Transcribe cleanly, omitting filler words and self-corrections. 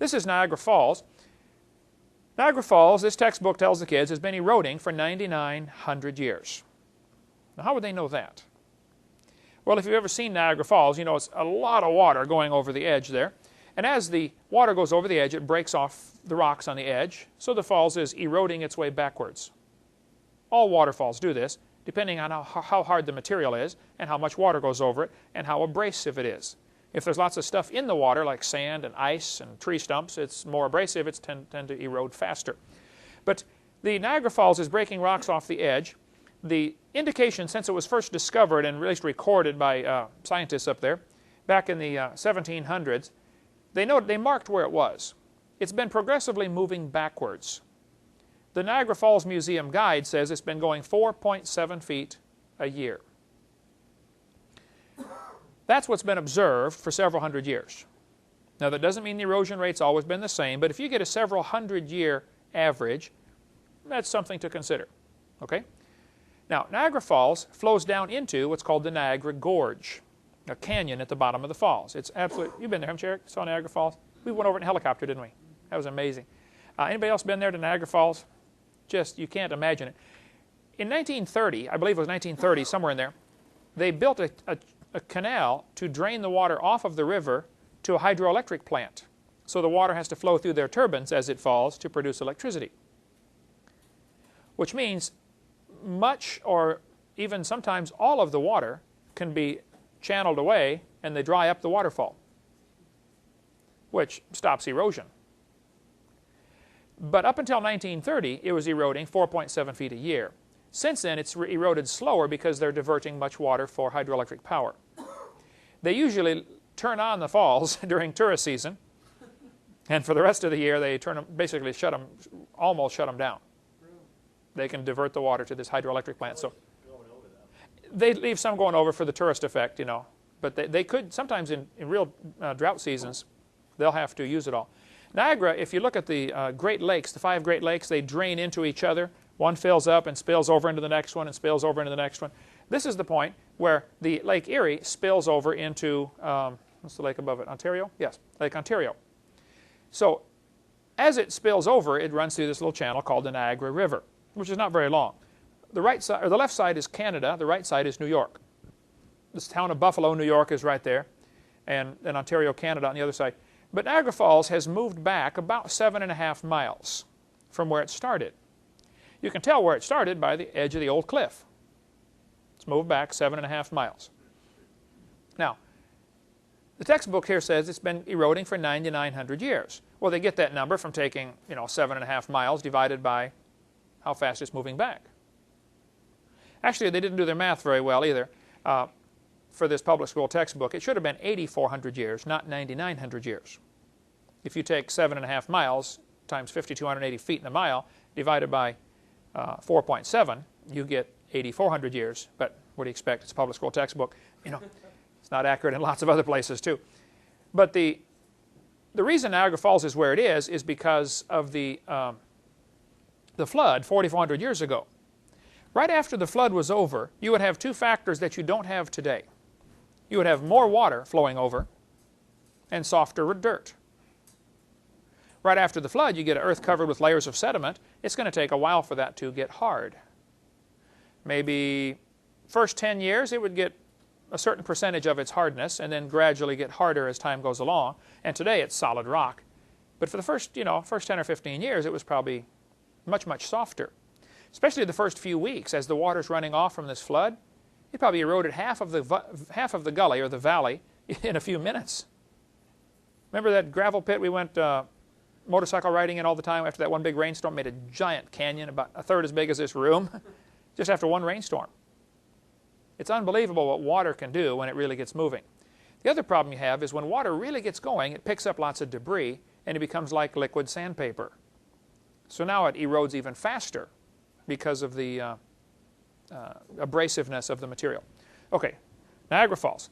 This is Niagara Falls. Niagara Falls, this textbook tells the kids, has been eroding for 9,900 years. Now, how would they know that? Well, if you've ever seen Niagara Falls, you know it's a lot of water going over the edge there. And as the water goes over the edge, it breaks off the rocks on the edge, so the falls is eroding its way backwards. All waterfalls do this, depending on how hard the material is, and how much water goes over it, and how abrasive it is. If there's lots of stuff in the water, like sand and ice and tree stumps, it's more abrasive, it's tend to erode faster. But the Niagara Falls is breaking rocks off the edge. The indication, since it was first discovered and at least recorded by scientists up there, back in the 1700s, they marked where it was. It's been progressively moving backwards. The Niagara Falls Museum Guide says it's been going 4.7 feet a year. That's what's been observed for several hundred years. Now, that doesn't mean the erosion rate's always been the same, but if you get a several hundred-year average, that's something to consider. Okay? Now, Niagara Falls flows down into what's called the Niagara Gorge, a canyon at the bottom of the falls. It's absolute. You've been there, haven't you, Eric? Saw Niagara Falls? We went over it in a helicopter, didn't we? That was amazing. Anybody else been there to Niagara Falls? Just, you can't imagine it. In 1930, I believe it was 1930, somewhere in there, they built a canal to drain the water off of the river to a hydroelectric plant. So the water has to flow through their turbines as it falls to produce electricity. Which means much or even sometimes all of the water can be channeled away and they dry up the waterfall, which stops erosion. But up until 1930, it was eroding 4.7 feet a year. Since then, it's eroded slower because they're diverting much water for hydroelectric power. They usually turn on the falls during tourist season, and for the rest of the year, they basically almost shut them down. They can divert the water to this hydroelectric plant. So they leave some going over for the tourist effect, you know. But they could, sometimes in real drought seasons, they'll have to use it all. Niagara, if you look at the Great Lakes, the 5 Great Lakes, they drain into each other. One fills up and spills over into the next one and spills over into the next one. This is the point where the Lake Erie spills over into, what's the lake above it, Ontario? Yes, Lake Ontario. So as it spills over, it runs through this little channel called the Niagara River, which is not very long. The right side, or the left side is Canada, the right side is New York. This town of Buffalo, New York is right there, and then Ontario, Canada on the other side. But Niagara Falls has moved back about 7.5 miles from where it started. You can tell where it started by the edge of the old cliff. It's moved back 7.5 miles. Now, the textbook here says it's been eroding for 9,900 years. Well, they get that number from taking, 7.5 miles divided by how fast it's moving back. Actually, they didn't do their math very well either. For this public school textbook, it should have been 8,400 years, not 9,900 years. If you take 7.5 miles times 5,280 feet in a mile, divided by 4.7, you get 8,400 years. But what do you expect? It's a public school textbook. It's not accurate in lots of other places too. But the reason Niagara Falls is where it is because of the flood 4,400 years ago. Right after the flood was over, you would have 2 factors that you don't have today. You would have more water flowing over and softer dirt. Right after the flood, you get earth covered with layers of sediment. It's going to take a while for that to get hard. Maybe first 10 years, it would get a certain percentage of its hardness and then gradually get harder as time goes along. And today, it's solid rock. But for the first 10 or 15 years, it was probably much, much softer. Especially the first few weeks, as the water's running off from this flood, it probably eroded half of the gully or the valley in a few minutes. Remember that gravel pit we went motorcycle riding in all the time after that one big rainstorm? Made a giant canyon about a third as big as this room just after one rainstorm. It's unbelievable what water can do when it really gets moving. The other problem you have is when water really gets going, it picks up lots of debris and it becomes like liquid sandpaper. So now it erodes even faster because of the abrasiveness of the material. Okay, Niagara Falls.